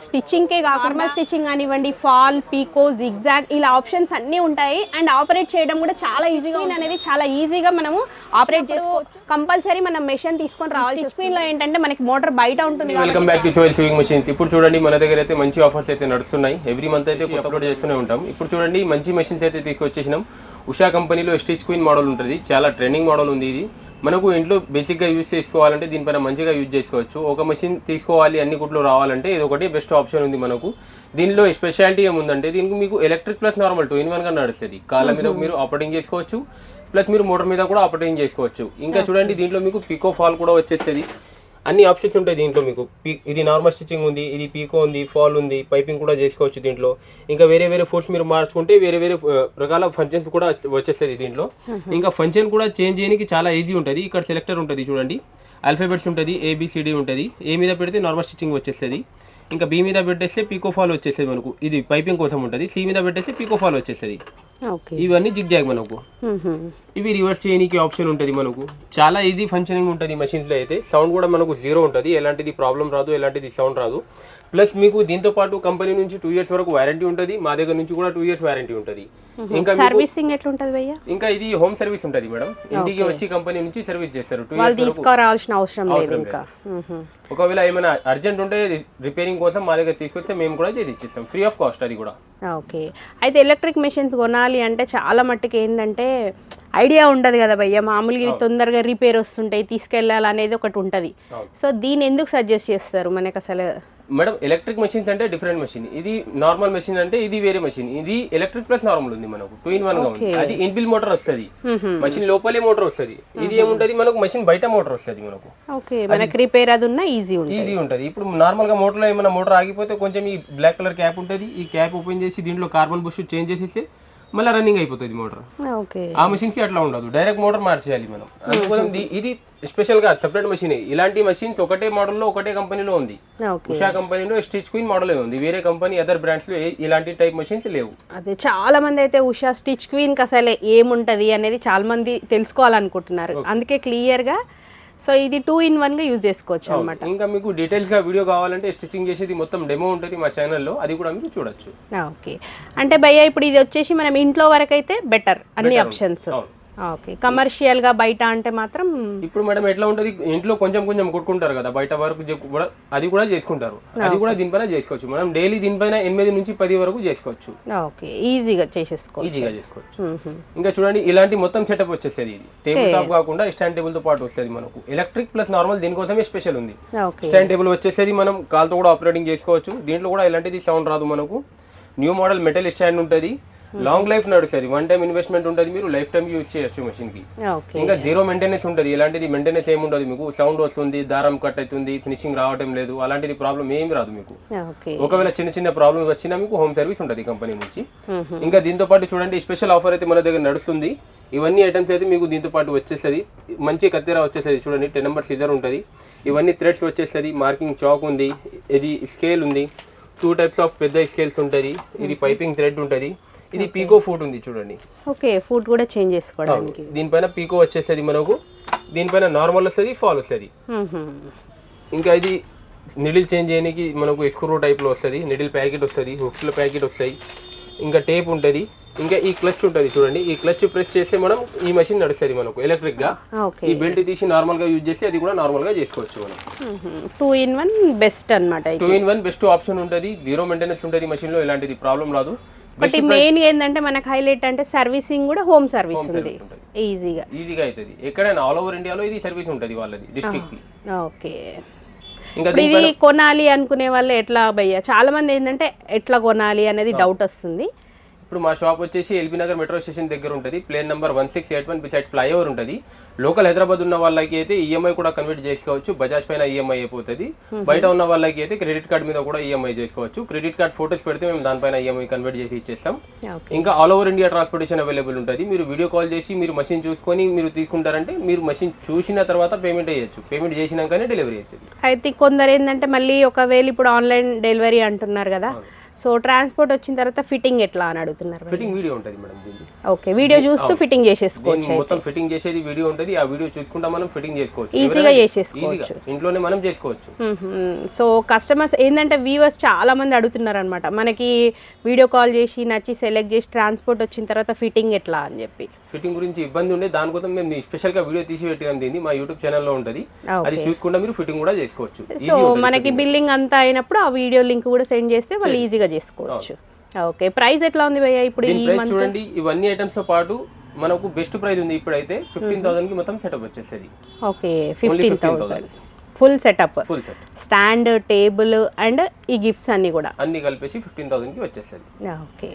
Stitching కే normal stitching కానివ్వండి, fall, పీకో, zigzag ఇలా options అన్నీ ఉంటాయి. అండ్ ఆపరేట్ చేయడం కూడా చాలా ఈజీగా అనేది చాలా ఈజీగా మనము ఆపరేట్ చేసుకోవచ్చు. కంపల్సరీ మనం మెషిన్ తీసుకొని రావాలి. స్టిచ్ లో ఏంటంటే మనకి మోటార్ బయట ఉంటుంది. వెల్కమ్ బ్యాక్ టు సోయల్ స్వింగ్ మెషిన్స్. ఇప్పుడు చూడండి మన దగ్గర అయితే మంచి ఆఫర్స్ అయితే నడుస్తున్నాయి. ఎవ్రీ మంత్ అయితే అప్లోడ్ చేస్తూనే ఉంటాం. ఇప్పుడు చూడండి మంచి మెషిన్స్ అయితే తీసుకొచ్చేసినాం. ఉషా కంపెనీలో స్టిచ్ క్వీన్ మోడల్ ఉంటుంది. చాలా ట్రెండింగ్ మోడల్ ఉంది ఇది. మనకు ఇంట్లో బేసిక్గా యూజ్ చేసుకోవాలంటే దీనిపైన మంచిగా యూజ్ చేసుకోవచ్చు. ఒక మెషిన్ తీసుకోవాలి అన్ని కుట్లు రావాలంటే ఇది ఒకటి బెస్ట్ ఆప్షన్ ఉంది మనకు. దీనిలో స్పెషాలిటీ ఏముందంటే దీనికి మీకు ఎలక్ట్రిక్ ప్లస్ నార్మల్ 2 in 1 గా నడుస్తుంది. కాళ్ళ మీద మీరు ఆపరేటింగ్ చేసుకోవచ్చు, ప్లస్ మీరు మోటార్ మీద కూడా ఆపరేటింగ్ చేసుకోవచ్చు. ఇంకా చూడండి దీంట్లో మీకు పీకో ఫాల్ కూడా వచ్చేస్తుంది. అన్ని ఆప్షన్స్ ఉంటాయి దీంట్లో మీకు. ఇది నార్మల్ స్టిచ్చింగ్ ఉంది, ఇది పీకో ఉంది, ఫాల్ ఉంది, పైపింగ్ కూడా చేసుకోవచ్చు దీంట్లో. ఇంకా వేరే వేరే ఫోర్స్ మీరు మార్చుకుంటే వేరే వేరే రకాల ఫంక్షన్స్ కూడా వచ్చేస్తుంది దీంట్లో. ఇంకా ఫంక్షన్ కూడా చేంజ్ చేయడానికి చాలా ఈజీ ఉంటుంది. ఇక్కడ సెలెక్టర్ ఉంటుంది చూడండి, ఆల్ఫాబెట్స్ ఉంటుంది, ABCD ఉంటుంది. ఏ మీద పెడితే నార్మల్ స్టిచ్చింగ్ వచ్చేస్తుంది. ఇంకా బి మీద పెట్టేస్తే పీకో ఫాల్ వచ్చేస్తుంది మనకు. ఇది పైపింగ్ కోసం ఉంటుంది. సి మీద పెట్టేస్తే పీకో ఫాల్ వచ్చేస్తుంది. ఇవన్నీ జిగ్జాగ్ మనకు. ఇవి రివర్స్ చేయడానికి ఆప్షన్ ఉంటుంది మనకు. చాలా ఈజీ ఫంక్షనింగ్ ఉంటుంది మషిన్స్లో అయితే. సౌండ్ కూడా మనకు 0 ఉంటుంది. ఎలాంటిది ప్రాబ్లం రాదు, ఎలాంటిది సౌండ్ రాదు. ప్లస్ మీకు దీంతో పాటు కంపెనీ నుంచి 2 years వరకు వారంటీ ఉంటుంది. మా దగ్గర నుంచి కూడా 2 years వారంటీ ఉంటుంది. ఇంకా సర్వీసింగ్ ఎట్లా ఉంటుంది భయ్యా? ఇంకా ఇది హోమ్ సర్వీస్ ఉంటుంది మేడం. ఇంటికి వచ్చి కంపెనీ నుంచి సర్వీస్ చేస్తారు. 2 years తీసుకురావాల్సిన అవసరం లేదు. ఇంకా ఒకవేళ ఏమైనా అర్జెంట్ ఉంటే రిపేరింగ్ కోసం మా దగ్గర తీసుకొస్తే మేము కూడా చేసి ఇచ్చేస్తాం, ఫ్రీ ఆఫ్ కాస్ట్ అది కూడా. ఓకే. అయితే ఎలక్ట్రిక్ మెషిన్స్ కొనాలి అంటే చాలా మట్టుకు ఏంటంటే ఐడియా ఉండదు కదా భయ్య. మామూలుగా ఇవి తొందరగా రిపేర్ వస్తుంటాయి, తీసుకెళ్ళాలి అనేది ఒకటి ఉంటుంది. సో దీన్ని ఎందుకు సజెస్ట్ చేస్తారు మనకి అసలు? మేడం ఎలక్ట్రిక్ మెషిన్స్ అంటే డిఫరెంట్ మెషిన్. ఇది నార్మల్ మెషిన్ అంటే ఇది వేరే మెషిన్. ఇది ఎలక్ట్రిక్ ప్లస్ నార్మల్ ఉంది మనకు. 2 in 1 గా ఉంది. అది ఇన్బిల్ మోటార్ వస్తుంది, మెషిన్ లోపలే మోటార్ వస్తుంది. ఇది ఏముంటది మనకు మెషిన్ బయట మోటార్ వస్తుంది మనకు. ఓకే, మనకి రిపేర్ అది ఉన్నా ఈజీ ఉంటుంది. ఇప్పుడు నార్మల్ గా మోటార్ లో ఏమైనా మోటార్ ఆగిపోతే కొంచెం ఈ బ్లాక్ కలర్ క్యాప్ ఉంటుంది. ఈ క్యాప్ ఓపెన్ చేసి దీంట్లో కార్బన్ బుష్ చేంజ్ చేసేస్తే మళ్ళీ రన్నింగ్ అయిపోతుంది మోటార్. ఆ మెషిన్స్ కి అట్లా ఉండదు, డైరెక్ట్ మోటార్ మార్చేయాలి మనం. అందుకోసం ఇది స్పెషల్ గా సెపరేట్ మెషిన్. ఇలాంటి మెషిన్స్ ఒకటే మోడల్లో ఒకటే కంపెనీలో ఉంది. ఉషా కంపెనీలో స్టిచ్ క్వీన్ మోడల్ ఉంది. వేరే కంపెనీ అదర్ బ్రాండ్స్ లో ఇలాంటి టైప్ మెషిన్స్ లేవు. అదే చాలా మంది అయితే ఉషా స్టిచ్ క్వీన్ కి అసలు ఏముంటది అనేది చాలా మంది తెలుసుకోవాలనుకుంటున్నారు. అందుకే క్లియర్ గా సో ఇది 2 in 1 గా యూజ్ చేసుకోవచ్చు అన్నమాట. ఇంకా మీకు డీటెయిల్స్ గా వీడియో కావాలంటే స్టిచ్చింగ్ చేసేది మొత్తం డెమో ఉంటుంది మా ఛానల్లో, అది కూడా మీరు చూడొచ్చు. ఓకే. అంటే భయ్య ఇప్పుడు ఇది వచ్చేసి మనం ఇంట్లో వరకు అయితే బెటర్ అన్ని ఆప్షన్స్. ఓకే. కమర్షియల్ గా బయట అంటే మాత్రం ఇప్పుడు మేడం ఎట్లా ఉంటుంది, ఇంట్లో కొంచెం కొంచెం కొట్టుకుంటారు కదా, బయట వరకు అది కూడా చేసుకుంటారు. అది కూడా దీనిపైన చేసుకోవచ్చు. మనం డైలీ దీనిపైన 8 నుంచి 10 వరకు చేసుకోవచ్చు. ఓకే, ఈజీగా చేసుకోవచ్చు. ఇంకా చూడండి ఇలాంటి మొత్తం సెటప్ వచ్చేస్తుంది. ఇది టేబుల్ టాప్ కాకుండా స్టాండ్ టేబుల్ తో పాటు వస్తుంది మనకు. ఎలక్ట్రిక్ ప్లస్ నార్మల్ దీనికోసమే స్పెషల్ ఉంది. స్టాండ్ టేబుల్ వచ్చేసేది మనం కాల్తో కూడా ఆపరేటింగ్ చేసుకోవచ్చు. దీంట్లో కూడా ఎలాంటిది సౌండ్ రాదు మనకు. న్యూ మోడల్ మెటల్ స్టాండ్ ఉంటుంది. లాంగ్ లైఫ్ నడుస్తుంది. 1 time ఇన్వెస్ట్మెంట్ ఉంటుంది. మీరు లైఫ్ టైం యూజ్ చేయొచ్చు మెషిన్ కి. ఇంకా 0 మెయింటెనెన్స్ ఉంటుంది. ఇలాంటిది మెయింటెనెన్స్ ఏమి ఉండదు మీకు. సౌండ్ వస్తుంది, దారం కట్ అవుతుంది, ఫినిషింగ్ రావటం లేదు, అలాంటిది ప్రాబ్లం ఏమి రాదు మీకు. ఒకవేళ చిన్న చిన్న ప్రాబ్లమ్స్ వచ్చినా మీకు హోమ్ సర్వీస్ ఉంటుంది కంపెనీ నుంచి. ఇంకా దీంతో పాటు చూడండి స్పెషల్ ఆఫర్ అయితే మన దగ్గర నడుస్తుంది. ఇవన్నీ ఐటమ్స్ అయితే మీకు దీంతో పాటు వచ్చేస్తుంది. మంచి కత్తెర వచ్చేస్తుంది చూడండి, 10 number సిజర్ ఉంటుంది. ఇవన్నీ థ్రెడ్స్ వచ్చేస్తుంది. మార్కింగ్ చాక్ ఉంది. ఇది స్కేల్ ఉంది. 2 types ఆఫ్ పెద్ద స్కేల్స్ ఉంటుంది. ఇది పైపింగ్ థ్రెడ్ ఉంటుంది. ఇది పీకో ఫుట్ ఉంది చూడండి. ఓకే, ఫుట్ కూడా చేంజ్ చేసుకోవడానికి. దీనిపైన పీకో వచ్చేస్తుంది మనకు. దీనిపైన నార్మల్ వస్తుంది, ఫాల్ వస్తుంది. ఇంకా ఇది నిడిల్ చేంజ్ చేయడానికి మనకు స్క్రూ టైప్ లో వస్తుంది. నిడిల్ ప్యాకెట్ వస్తుంది, హుక్స్ల ప్యాకెట్ వస్తాయి. ఇంకా టేప్ ఉంటుంది. ఇంకా ఈ క్లచ్ ఉంటుంది చూడండి. ఈ క్లచ్ ప్రెస్ చేస్తే మనం ఈ మెషిన్ నడుస్తుంది మనకు ఎలక్ట్రిక్ గా. ఈ బెల్ట్ తీసి నార్మల్ గా యూజ్ చేసి అది కూడా నార్మల్ గా చేసుకోవచ్చు మనం. 2 in 1 బెస్ట్ అన్నమాట. 2 in 1 బెస్ట్ ఆప్షన్ ఉంటుంది. 0 మెయింటెనెన్స్ ఉంటుంది మెషిన్ లో, ఎలాంటిది ప్రాబ్లం రాదు. బట్ మెయిన్ ఏంటంటే మనకు హైలైట్ అంటే సర్వీసింగ్ కూడా హోమ్ సర్వీస్ ఉంది. ఈజీగా అవుతుంది. ఎక్కడైనా ఆల్ ఓవర్ ఇండియాలో ఇది సర్వీస్ ఉంటుంది వాళ్ళది డిస్ట్రిక్ట్ కి. ఓకే. ఇంకా ఇది కొనాలి అనుకునే వాళ్ళు ఎట్లా భయ్య? చాలా మంది ఏంటంటే ఎట్లా కొనాలి అనేది డౌట్ వస్తుంది. ఇప్పుడు మా షాప్ వచ్చేసి ఎల్బీ నగర్ మెట్రో స్టేషన్ దగ్గర ఉంటుంది. ప్లేన్ నెంబర్ 1681 బిసైడ్ ఫ్లైఓవర్ ఉంటుంది. లోకల్ హైదరాబాద్ ఉన్న వాళ్ళకి అయితే ఈఎంఐ కూడా కన్వర్ట్ చేసుకోవచ్చు. బజాజ్ పైన ఈఎంఐ అయిపోతుంది. బయట ఉన్న వాళ్ళకి అయితే క్రెడిట్ కార్డ్ మీద కూడా ఈఎంఐ చేసుకోవచ్చు. క్రెడిట్ కార్డ్ ఫోటోస్ పెడితే మేము దానిపైన ఈఎంఐ కన్వర్ట్ చేసి ఇచ్చేస్తాం. ఇంకా all over India transportation available ఉంటుంది. మీరు వీడియో కాల్ చేసి మీరు మెషిన్ చూసుకొని మీరు తీసుకుంటారంటే మీరు మెషిన్ చూసిన తర్వాత పేమెంట్ చేయొచ్చు. పేమెంట్ చేసినాకనే డెలివరీ అవుతుంది. అయితే కొందరు ఏంటంటే మళ్ళీ ఒకవేళ ఇప్పుడు ఆన్లైన్ డెలివరీ అంటున్నారు కదా, సో ట్రాన్స్పోర్ట్ వచ్చిన తర్వాత ఫిట్టింగ్ ఎట్లా అని అడుగుతున్నారు. ఫిట్టింగ్ వీడియో ఉంటుంది మేడం దీన్ని. ఓకే, వీడియో చూస్తూ ఫిట్టింగ్ చేసేసుకోవచ్చు. మొత్తం ఫిట్టింగ్ చేసేది వీడియో ఉంటుంది, ఆ వీడియో చూసుకుంటా మనం ఫిట్టింగ్ చేసుకోవచ్చు, ఈజీగా చేసేసుకోవచ్చు, ఇంట్లోనే మనం చేసుకోవచ్చు. సో కస్టమర్స్ ఏంటంటే వ్యూవర్స్ చాలా మంది అడుగుతున్నారు అనమాట, మనకి వీడియో కాల్ చేసి నచ్చి సెలెక్ట్ చేసి ట్రాన్స్పోర్ట్ వచ్చిన తర్వాత ఫిట్టింగ్ ఎట్లా అని చెప్పి. ఫిట్టింగ్ గురించి ఇబ్బంది ఉండే దానికోసం మేము స్పెషల్ గా వీడియో తీసి పెట్టినాం దీన్ని, మా యూట్యూబ్ ఛానల్లో ఉంటుంది, అది చూసుకుంటా మీరు ఫిట్టింగ్ కూడా చేసుకోవచ్చు. సో మనకి బిల్లింగ్ అంతా అయినప్పుడు ఆ వీడియో లింక్ కూడా సెండ్ చేస్తే వాళ్ళు ఈజీగా చేసుకోవచ్చు. ఓకే, ప్రైస్ ఎట్లా ఉంది భయ్యా ఇప్పుడు? ఈ ప్రైస్ చూడండి, ఇవన్నీ ఐటమ్స్ తో పాటు మనకు బెస్ట్ ప్రైస్ ఉంది ఇప్పుడైతే 15,000 కి మొత్తం సెటప్ వచ్చేస్తుంది. Okay, 15,000 full setup, full set, stand, table and ఈ గిఫ్ట్స్ అన్ని కూడా అన్ని కలిపేసి 15,000 కి వచ్చేస్తుంది. ఓకే.